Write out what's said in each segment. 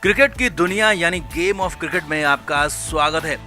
Cricket की दुनिया यानी गेम ऑफ क्रिकेट में आपका स्वागत है।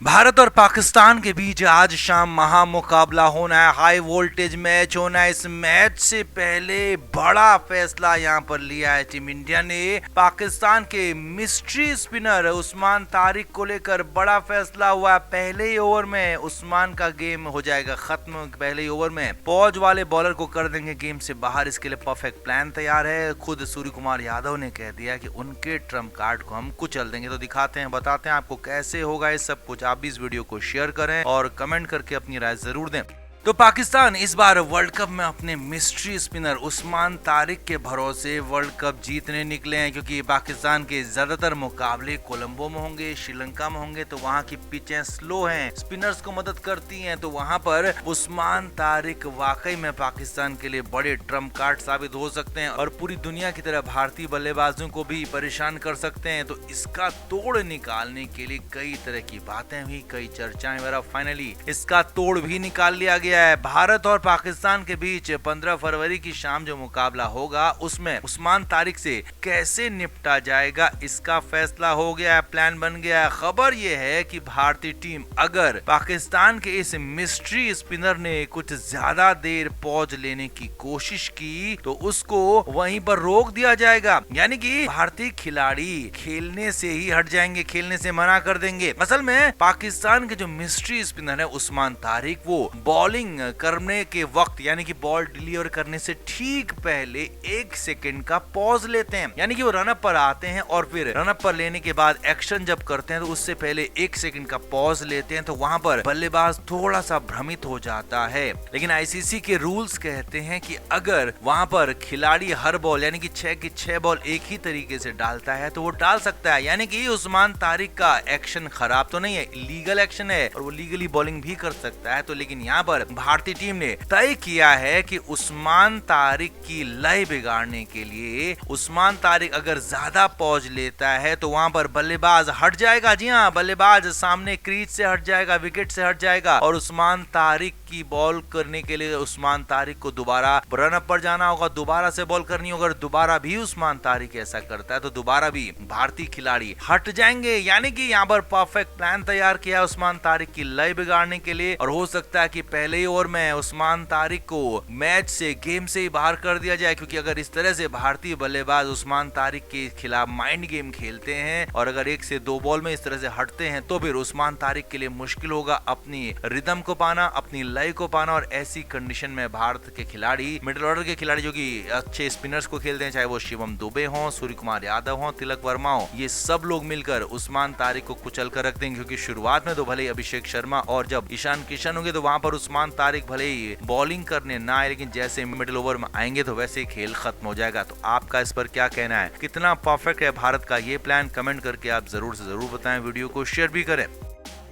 भारत और पाकिस्तान के बीच आज शाम महामुकाबला होना है, हाई वोल्टेज मैच होना है। इस मैच से पहले बड़ा फैसला यहां पर लिया है टीम इंडिया ने। पाकिस्तान के मिस्ट्री स्पिनर उस्मान तारिक को लेकर बड़ा फैसला हुआ। पहले ही ओवर में उस्मान का गेम हो जाएगा खत्म। पहले ही ओवर में फौज वाले बॉलर को कर देंगे गेम से बाहर। इसके लिए परफेक्ट प्लान तैयार है। खुद सूर्य कुमार यादव ने कह दिया कि उनके ट्रम्प कार्ड को हम कुचल देंगे। तो दिखाते हैं, बताते हैं आपको कैसे होगा ये सब कुछ। आप भी इस वीडियो को शेयर करें और कमेंट करके अपनी राय जरूर दें। तो पाकिस्तान इस बार वर्ल्ड कप में अपने मिस्ट्री स्पिनर उस्मान तारिक के भरोसे वर्ल्ड कप जीतने निकले हैं, क्योंकि पाकिस्तान के ज्यादातर मुकाबले कोलंबो में होंगे, श्रीलंका में होंगे, तो वहां की पिचें स्लो हैं, स्पिनर्स को मदद करती हैं। तो वहां पर उस्मान तारिक वाकई में पाकिस्तान के लिए बड़े ट्रम्प कार्ड साबित हो सकते हैं और पूरी दुनिया की तरह भारतीय बल्लेबाजों को भी परेशान कर सकते हैं। तो इसका तोड़ निकालने के लिए कई तरह की बातें हुई, कई चर्चाएं हुई। फाइनली इसका तोड़ भी निकाल लिया गया है। भारत और पाकिस्तान के बीच 15 फरवरी की शाम जो मुकाबला होगा उसमें उस्मान तारिक से कैसे निपटा जाएगा इसका फैसला हो गया है, प्लान बन गया है। खबर यह है कि भारतीय टीम अगर पाकिस्तान के इस मिस्ट्री स्पिनर ने कुछ ज्यादा देर पॉज लेने की कोशिश की तो उसको वहीं पर रोक दिया जाएगा, यानी कि भारतीय खिलाड़ी खेलने से ही हट जाएंगे, खेलने से मना कर देंगे। असल में पाकिस्तान के जो मिस्ट्री स्पिनर है उस्मान तारिक, वो बॉलिंग करने के वक्त यानी कि बॉल डिलीवर करने से ठीक पहले 1 सेकंड का पॉज लेते हैं, यानी कि वो रनअप पर आते हैं और फिर रनअप पर लेने के बाद एक्शन जब करते हैं तो उससे पहले 1 सेकंड का पॉज लेते हैं। तो वहां पर बल्लेबाज थोड़ा सा भ्रमित हो जाता है। लेकिन आईसीसी के रूल्स कहते हैं कि अगर वहां पर खिलाड़ी हर बॉल यानी कि 6 की 6 बॉल एक ही तरीके से डालता है तो वो डाल सकता है, यानी कि उस्मान तारिक का एक्शन खराब तो नहीं है, लीगल एक्शन है और वो लीगली बॉलिंग भी कर सकता है। तो लेकिन यहाँ पर भारतीय टीम ने तय किया है कि उस्मान तारिक की लय बिगाड़ने के लिए उस्मान तारिक अगर ज्यादा पॉज लेता है तो वहां पर बल्लेबाज हट जाएगा। जी हाँ, बल्लेबाज सामने क्रीज से हट जाएगा, विकेट से हट जाएगा और उस्मान तारिक की बॉल करने के लिए उस्मान तारिक को दोबारा रनअप पर जाना होगा, दोबारा से बॉल करनी होगी। अगर दोबारा भी उस्मान तारिक ऐसा करता है तो दोबारा भी भारतीय खिलाड़ी हट जाएंगे, यानी कि यहाँ पर परफेक्ट प्लान तैयार किया उस्मान तारिक की लय बिगाड़ने के लिए। और हो सकता है कि पहले ही ओवर में उस्मान तारिक को मैच से, गेम से ही बाहर कर दिया जाए, क्योंकि अगर इस तरह से भारतीय बल्लेबाज उस्मान तारिक के खिलाफ माइंड गेम खेलते हैं और अगर 1 से 2 बॉल में इस तरह से हटते हैं तो फिर उस्मान तारिक के लिए मुश्किल होगा अपनी रिदम को पाना, अपनी लय को पाना। और ऐसी कंडीशन में भारत के खिलाड़ी, मिडिल ऑर्डर के खिलाड़ी जो कि अच्छे स्पिनर्स को खेलते हैं, चाहे वो शिवम दुबे हो, सूर्य कुमार यादव हो, तिलक वर्मा हो, ये सब लोग मिलकर उस्मान तारिक को कुचल कर रख देंगे। क्योंकि शुरुआत में तो भले ही अभिषेक शर्मा और जब ईशान किशन होंगे तो वहां पर उस्मान तारिक भले ही बॉलिंग करने ना आए, लेकिन जैसे मिडिल ओवर में आएंगे तो वैसे ही खेल खत्म हो जाएगा। तो आपका इस पर क्या कहना है? कितना परफेक्ट है भारत का ये प्लान? कमेंट करके आप जरूर से जरूर बताएं, वीडियो को शेयर भी करें।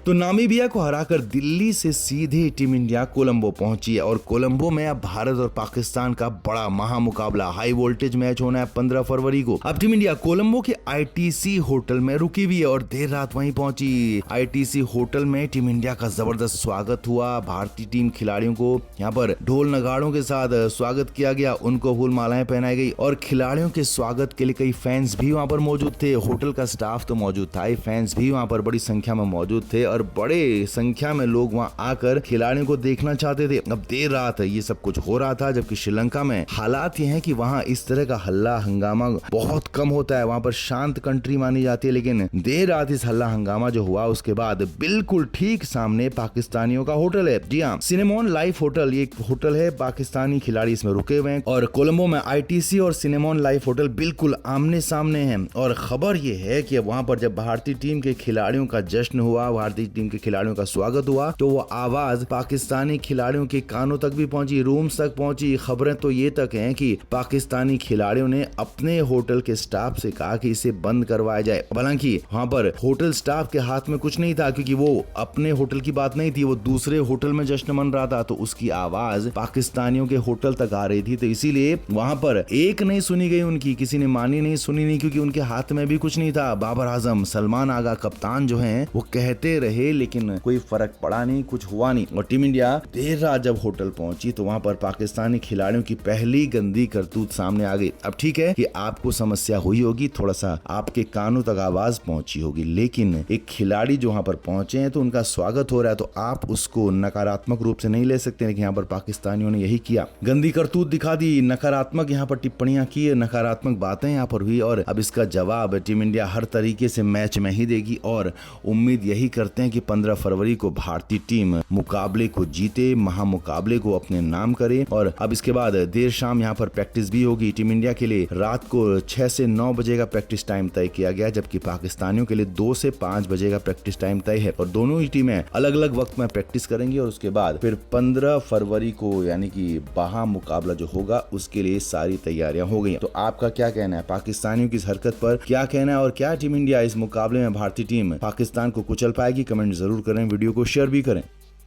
तो नामीबिया को हराकर दिल्ली से सीधे टीम इंडिया कोलंबो पहुंची है और कोलंबो में अब भारत और पाकिस्तान का बड़ा महामुकाबला, हाई वोल्टेज मैच होना है 15 फरवरी को। अब टीम इंडिया कोलंबो के आईटीसी होटल में रुकी हुई है और देर रात वहीं पहुंची। आईटीसी होटल में टीम इंडिया का जबरदस्त स्वागत हुआ। भारतीय टीम खिलाड़ियों को यहाँ पर ढोल नगाड़ों के साथ स्वागत किया गया, उनको फूल मालाएं पहनाई गई और खिलाड़ियों के स्वागत के लिए कई फैंस भी वहाँ पर मौजूद थे। होटल का स्टाफ तो मौजूद था, फैंस भी वहाँ पर बड़ी संख्या में मौजूद थे और बड़े संख्या में लोग वहां आकर खिलाड़ियों को देखना चाहते थे। अब देर रात ये सब कुछ हो रहा था, जबकि श्रीलंका में हालात ये हैं कि वहां इस तरह का हल्ला हंगामा बहुत कम होता है, वहां पर शांत कंट्री मानी जाती है। लेकिन देर रात इस हल्ला हंगामा जो हुआ उसके बाद बिल्कुल ठीक सामने पाकिस्तानियों का होटल है। जी हाँ, सिनेमॉन लाइफ होटल, ये होटल है, पाकिस्तानी खिलाड़ी इसमें रुके हुए हैं और कोलंबो में आईटीसी और सिनेमॉन लाइफ होटल बिल्कुल आमने सामने है। और खबर ये है कि वहां पर जब भारतीय टीम के खिलाड़ियों का जश्न हुआ, भारतीय टीम के खिलाड़ियों का स्वागत हुआ, तो वो आवाज पाकिस्तानी खिलाड़ियों के कानों तक भी पहुंची, रूम्स तक पहुंची। खबरें तो ये तक हैं कि पाकिस्तानी खिलाड़ियों ने अपने होटल के स्टाफ से कहा कि इसे बंद करवाया जाए। हालांकि वहां पर होटल स्टाफ के हाथ में कुछ नहीं था, क्योंकि वो अपने होटल की बात नहीं थी, वो दूसरे होटल में जश्न मन रहा था, तो उसकी आवाज पाकिस्तानियों के होटल तक आ रही थी। तो इसीलिए वहां पर एक नहीं सुनी गई उनकी, किसी ने मानी नहीं, सुनी नहीं, क्योंकि उनके हाथ में भी कुछ नहीं था। बाबर आजम, सलमान आगा कप्तान जो हैं वो कहते रहे लेकिन कोई फर्क पड़ा नहीं, कुछ हुआ नहीं। और टीम इंडिया देर रात जब होटल पहुंची तो वहां पर पाकिस्तानी खिलाड़ियों की पहली गंदी करतूत सामने आ गई। अब ठीक है कि आपको समस्या हुई होगी, थोड़ा सा आपके कानों तक आवाज पहुंची होगी, लेकिन एक खिलाड़ी जो वहां पर पहुंचे हैं तो उनका स्वागत हो रहा है, तो आप उसको नकारात्मक रूप से नहीं ले सकते। लेकिन यहाँ पर पाकिस्तानियों ने यही किया, गंदी करतूत दिखा दी, नकारात्मक यहाँ पर टिप्पणियां की, नकारात्मक बातें यहाँ पर हुई। और अब इसका जवाब टीम इंडिया हर तरीके से मैच में ही देगी और उम्मीद यही करते हैं कि 15 फरवरी को भारतीय टीम मुकाबले को जीते, महामुकाबले को अपने नाम करे। और अब इसके बाद देर शाम यहाँ पर प्रैक्टिस भी होगी। टीम इंडिया के लिए रात को 6 से 9 बजे का प्रैक्टिस टाइम तय किया गया, जबकि पाकिस्तानियों के लिए 2 से 5 बजे का प्रैक्टिस टाइम तय है। और दोनों ही टीमें अलग अलग वक्त में प्रैक्टिस करेंगी और उसके बाद फिर 15 फरवरी को यानी कि महामुकाबला जो होगा उसके लिए सारी तैयारियां हो गई। तो आपका क्या कहना है, पाकिस्तानियों की इस हरकत पर क्या कहना है, और क्या टीम इंडिया इस मुकाबले में भारतीय टीम पाकिस्तान को कुचल पाएगी? कमेंट जरूर करें, वीडियो को शेयर भी करें।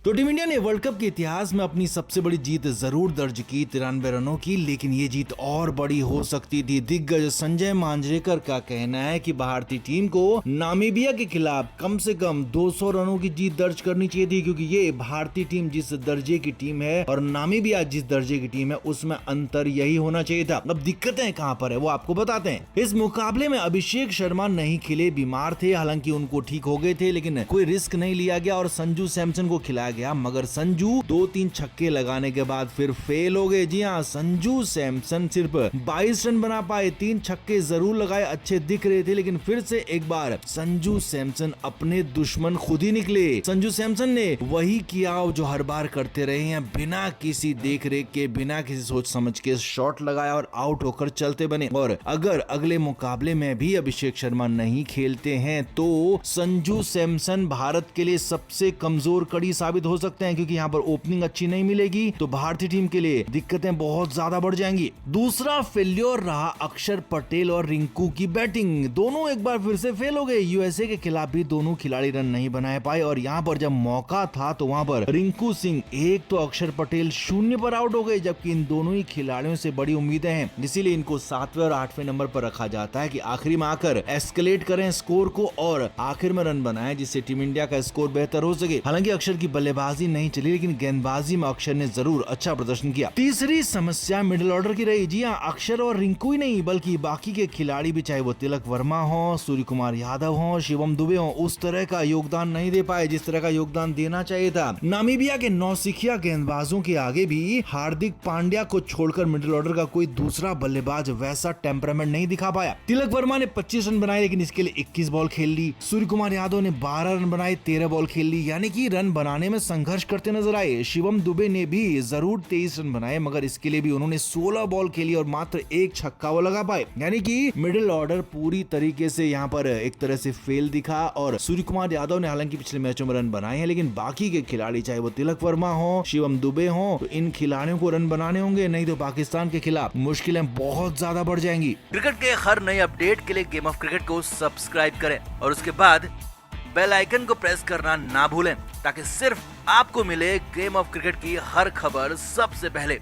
तो टीम इंडिया ने वर्ल्ड कप के इतिहास में अपनी सबसे बड़ी जीत जरूर दर्ज की, 93 रनों की, लेकिन ये जीत और बड़ी हो सकती थी। दिग्गज संजय मांजरेकर का कहना है कि भारतीय टीम को नामीबिया के खिलाफ कम से कम 200 रनों की जीत दर्ज करनी चाहिए थी, क्योंकि ये भारतीय टीम जिस दर्जे की टीम है और नामीबिया जिस दर्जे की टीम है उसमें अंतर यही होना चाहिए था। अब दिक्कतें कहां पर है वो आपको बताते हैं। इस मुकाबले में अभिषेक शर्मा नहीं खेले, बीमार थे, हालांकि उनको ठीक हो गए थे, लेकिन कोई रिस्क नहीं लिया गया और संजू सैमसन को खिलाया गया, मगर संजू 2-3 छक्के लगाने के बाद फिर फेल हो गए। जी हाँ, संजू सैमसन सिर्फ 22 रन बना पाए, 3 छक्के जरूर लगाए, अच्छे दिख रहे थे, लेकिन फिर से एक बार संजू सैमसन अपने दुश्मन खुद ही निकले। संजू सैमसन ने वही किया जो हर बार करते रहे हैं, बिना किसी देख रेख के, बिना किसी सोच समझ के शॉट लगाया और आउट होकर चलते बने। और अगर अगले मुकाबले में भी अभिषेक शर्मा नहीं खेलते हैं तो संजू सैमसन भारत के लिए सबसे कमजोर कड़ी साबित हो सकते हैं, क्योंकि यहाँ पर ओपनिंग अच्छी नहीं मिलेगी तो भारतीय टीम के लिए दिक्कतें बहुत ज्यादा बढ़ जाएंगी। दूसरा फेल्योर रहा अक्षर पटेल और रिंकू की बैटिंग, दोनों एक बार फिर से फेल हो गए। यूएसए के खिलाफ भी दोनों खिलाड़ी रन नहीं बनाए पाए और यहाँ पर जब मौका था तो वहाँ पर रिंकू सिंह 1 तो अक्षर पटेल 0 पर आउट हो गए, जबकि इन दोनों ही खिलाड़ियों से बड़ी उम्मीदें हैं, इसीलिए इनको 7वें और 8वें नंबर पर रखा जाता है कि आखिरी में आकर एस्केलेट करें स्कोर को और आखिर में रन बनाएं, जिससे टीम इंडिया का स्कोर बेहतर हो सके। हालांकि अक्षर की बल्लेबाजी नहीं चली, लेकिन गेंदबाजी में अक्षर ने जरूर अच्छा प्रदर्शन किया। तीसरी समस्या मिडिल ऑर्डर की रही। जी हाँ, अक्षर और रिंकू ही नहीं बल्कि बाकी के खिलाड़ी भी, चाहे वो तिलक वर्मा हो, सूर्य कुमार यादव हो, शिवम दुबे हो, उस तरह का योगदान नहीं दे पाए जिस तरह का योगदान देना चाहिए था। नामीबिया के नौसिखिया गेंदबाजों के आगे भी हार्दिक पांड्या को छोड़कर मिडिल ऑर्डर का कोई दूसरा बल्लेबाज वैसा टेम्परामेंट नहीं दिखा पाया। तिलक वर्मा ने 25 रन बनाए, लेकिन इसके लिए 21 बॉल खेल ली। सूर्य कुमार यादव ने 12 रन बनाए, 13 बॉल खेल ली, यानी कि रन बनाने में संघर्ष करते नजर आए। शिवम दुबे ने भी जरूर 23 रन बनाए, मगर इसके लिए भी उन्होंने 16 बॉल खेली और मात्र 1 छक्का वो लगा पाए, यानी कि मिडिल ऑर्डर पूरी तरीके से यहाँ पर एक तरह से फेल दिखा। और सूर्य कुमार यादव ने हालांकि पिछले मैचों में रन बनाए हैं, लेकिन बाकी के खिलाड़ी, चाहे वो तिलक वर्मा हो, शिवम दुबे हो, तो इन खिलाड़ियों को रन बनाने होंगे, नहीं तो पाकिस्तान के खिलाफ मुश्किलें बहुत ज्यादा बढ़ जाएंगी। क्रिकेट के हर नए अपडेट के लिए गेम ऑफ क्रिकेट को सब्सक्राइब करें और उसके बाद बेल आइकन को प्रेस करना ना भूलें, ताकि सिर्फ आपको मिले गेम ऑफ क्रिकेट की हर खबर सबसे पहले।